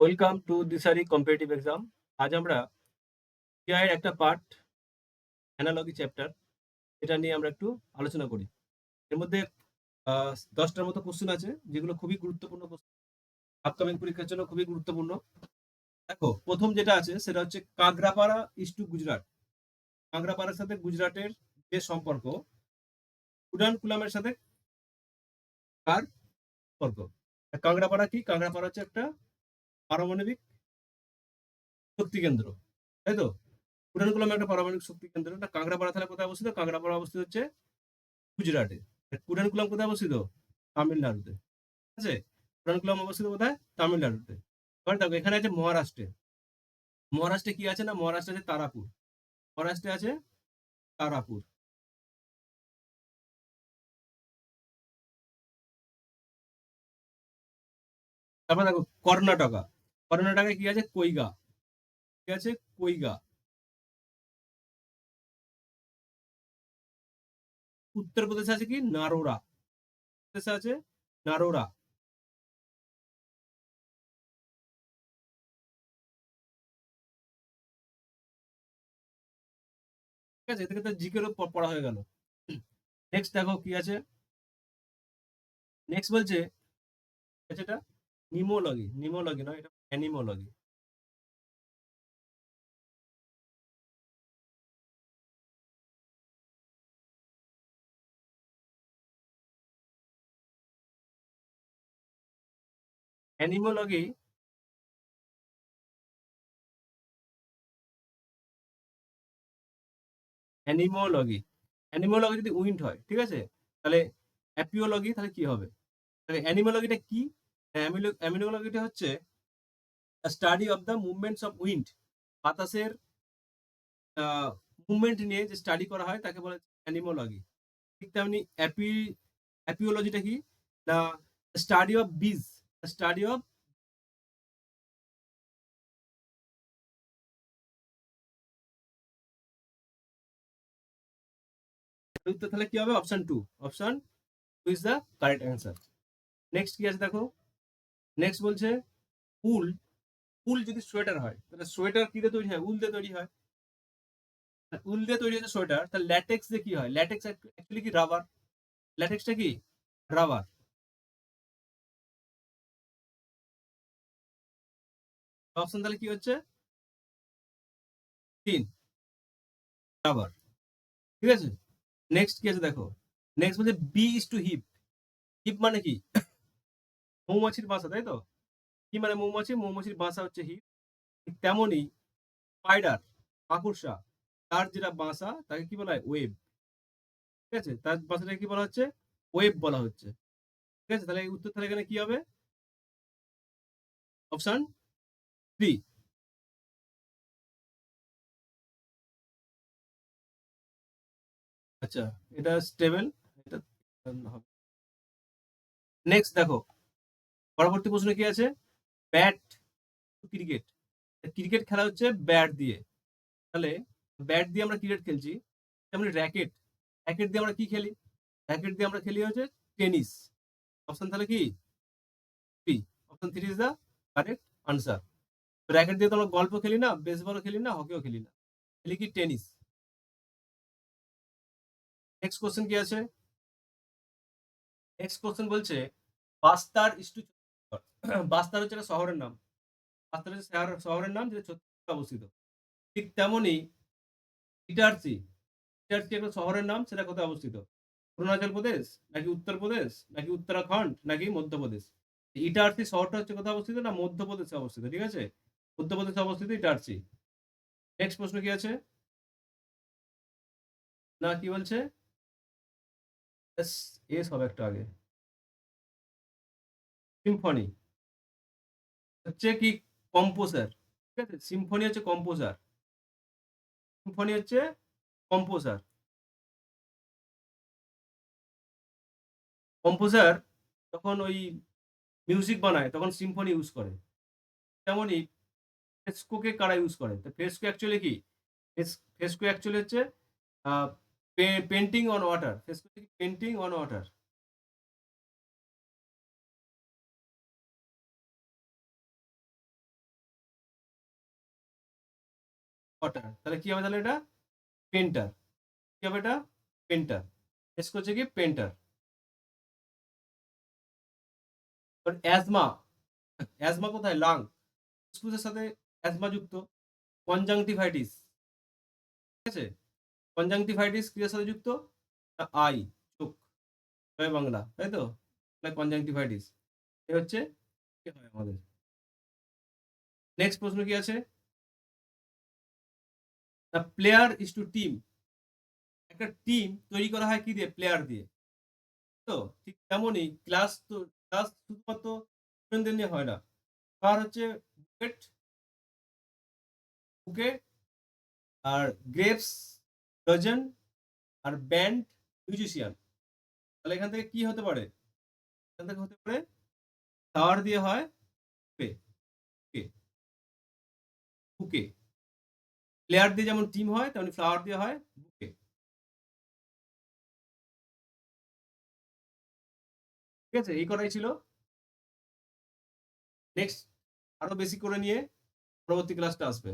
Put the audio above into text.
Welcome to Dishari competitive exam. আজ আমরা AI এর একটা পার্ট অ্যানালজি চ্যাপ্টার এটা নিয়ে আমরা একটু আলোচনা করি। এর মধ্যে ১০ টার মতো কোশ্চেন আছে যেগুলো খুবই গুরুত্বপূর্ণ কোশ্চেন। আপকামিং পরীক্ষার জন্য খুবই গুরুত্বপূর্ণ। দেখো ১ম যেটা আছে সেটা হচ্ছে কাংড়াপাড়া ইস টু গুজরাট। কাংড়াপাড়ার সাথে গুজরাটের যে সম্পর্ক, কুডানকুলামের সাথে কার সম্পর্ক? কাংড়াপাড়া কি? কাংড়াপাড়া হচ্ছে একটা পারমাণবিক শক্তি কেন্দ্র। তাই তো? কুডানকুলাম একটা পারমাণবিক শক্তি কেন্দ্র। না কাংড়াপাড়া তাহলে কোথায় অবস্থিত? কাংড়াপাড়া অবস্থিত হচ্ছে গুজরাটে। কুডানকুলাম কোথায় অবস্থিত? তামিলনাড়ুতে। ঠিক আছে? কুডানকুলাম অবস্থিত কোথায়? তামিলনাড়ুতে। এবার দেখো এখানে আছে মহারাষ্ট্রে। মহারাষ্ট্রে কি আছে? না মহারাষ্ট্রে আছে তারাপুর। মহারাষ্ট্রে আছে তারাপুর। তারপর দেখো কর্ণাটকা। কর্ণাটকায় কি আছে? কৈগা। কি আছে? কৈগা। উত্তরপ্রদেশে আছে কি? নারোরা। প্রদেশে আছে নারোরা। ঠিক আছে? এদিকে তো জিকেরও পড়া হয়ে গেল। নেক্সট দেখো কি আছে? নেক্সট বলছে এটা নিমোলজি। নিমোলজি নয়, এটা অ্যানিমোলজি। অ্যানিমোলজি অ্যানিমোলজি অ্যানিমোলজি যদি উইন্ড হয়, ঠিক আছে, তাহলে অ্যাপিওলজি তাহলে কি হবে? তাহলে অ্যানিমোলজিটা কি? অ্যামিনোলজিটা হচ্ছে study of the movements of wind. বাতাসের মুভমেন্ট নিয়ে যে স্টাডি করা হয় তাকে বলে অ্যানিমোলজি। ঠিক তেমনি অ্যাপিওলজিটা কি? না study of bees. Study of উত্তর তাহলে কি হবে? Option two. Option two is the correct answer. Next কি আছে দেখো? নেক্সট বলছে উল। উল যদি সোয়েটার হয় তাহলে সোয়েটার কি দিয়ে তৈরি হয়? উল দিয়ে তৈরি হয়। উল দিয়ে তৈরি হচ্ছে সোয়েটার, তাহলে ল্যাটেক্স দিয়ে কি হয়? ল্যাটেক্স অ্যাকচুয়ালি কি? রাবার। ল্যাটেক্সটা কি? রাবার। অপশন তাহলে কি হচ্ছে? তিন, রাবার। ঠিক আছে? নেক্সট কি আছে দেখো? নেক্সট বলছে bee is to hive. Hive মানে কি? মৌমাছির বাসা, তাই তো? কি মানে মৌমাছি? মৌমাছির বাসা হচ্ছে হিপ। ঠিক তেমনই স্পাইডার, মাকড়সা, তার যেটা বাসা তাকে কি বলা হয়? ওয়েব। ঠিক আছে? তার বাসাটাকে কি বলা হচ্ছে? ওয়েব বলা হচ্ছে। ঠিক আছে? তাহলে এই উত্তর তাহলে এখানে কি হবে? Option three. আচ্ছা, এটা স্টেবল। এটা হবে। নেক্সট দেখো, পরবর্তী প্রশ্ন কি আছে? Bat, cricket. ক্রিকেট খেলা হচ্ছে ব্যাট দিয়ে। তাহলে ব্যাট দিয়ে আমরা ক্রিকেট খেলছি, তেমনি র্যাকেট। র্যাকেট দিয়ে আমরা কি খেলি? র্যাকেট দিয়ে আমরা খেলি হচ্ছে টেনিস। অপশন তাহলে কি? Three. Option three is the correct answer. Racket দিয়ে তো আমরা গল্ফও খেলি না, বেসবলও খেলি না, হকিও খেলি না, খেলি কি? টেনিস। নেক্সট কোশ্চেন কি আছে? নেক্সট কোশ্চেন বলছে বাস্তার ইস্টু ছত্তিশগড়। বাস্তার হচ্ছে একটা শহরের নাম। বাস্তার হচ্ছে শহরের নাম যেটা ছত্তিশগড়ে অবস্থিত। ঠিক তেমনই ইটারসি। ইটারসি একটা শহরের নাম, সেটা কোথায় অবস্থিত? অরুণাচল প্রদেশ, নাকি উত্তরপ্রদেশ, নাকি উত্তরাখণ্ড, নাকি মধ্যপ্রদেশ? ইটারসি শহরটা হচ্ছে কোথায় অবস্থিত? না মধ্যপ্রদেশে অবস্থিত। ঠিক আছে? মধ্যপ্রদেশে অবস্থিত ইটারসি। নেক্সট প্রশ্ন কি আছে? না কি বলছে? এস, এস হবে একটু আগে। সিম্ফনি হচ্ছে কি? কম্পোজার। ঠিক আছে? সিম্ফনি হচ্ছে কম্পোজার। সিম্ফনি হচ্ছে কম্পোজার। কম্পোজার যখন ওই মিউজিক বানায় তখন সিম্ফনি ইউজ করে। তেমনই ফ্রেস্কোকে কারা ইউজ করে? তো ফ্রেস্কো অ্যাকচুয়ালি কি? ফ্রেস্কো অ্যাকচুয়ালি হচ্ছে painting on water. Fresco painting on water. Water, তাহলে কি হবে তাহলে এটা পেন্টার, কি হবে এটা পেন্টার, নেক্সট হচ্ছে কি পেন্টার। অ্যাজমা, অ্যাজমা কোথায় লাং, ফুসফুসের সাথে অ্যাজমা যুক্ত। কনজাংটিভাইটিস, ঠিক আছে, কনজাংটিভাইটিস কিসের সাথে যুক্ত, আই, চোখ, জয় বাংলা, তাই তো, কনজাংটিভাইটিস এ হচ্ছে কি হয় আমাদের। নেক্সট প্রশ্ন কি আছে, the player is to team, একটা টিম তৈরি করা হয় কি দিয়ে, প্লেয়ার দিয়ে, তো ঠিক তেমনই ক্লাস, তো ক্লাস শুধুমাত্র স্টুডেন্টদের নিয়ে হয় না, আর হচ্ছে বুকেট, বুকে, আর গ্রেপস, ডজন, আর ব্যান্ড, মিউজিশিয়ান। তাহলে এখান থেকে কি হতে পারে, এখান থেকে হতে পারে ফ্লাওয়ার দিয়ে হয় বুকে, বুকে, বুকে। প্লেয়ার দিয়ে যেমন টিম হয় তেমনি ফ্লাওয়ার দিয়ে হয় বুকে, ঠিক আছে, এই করাই ছিল। নেক্সট আরো বেশি করে নিয়ে পরবর্তী ক্লাসটা আসবে।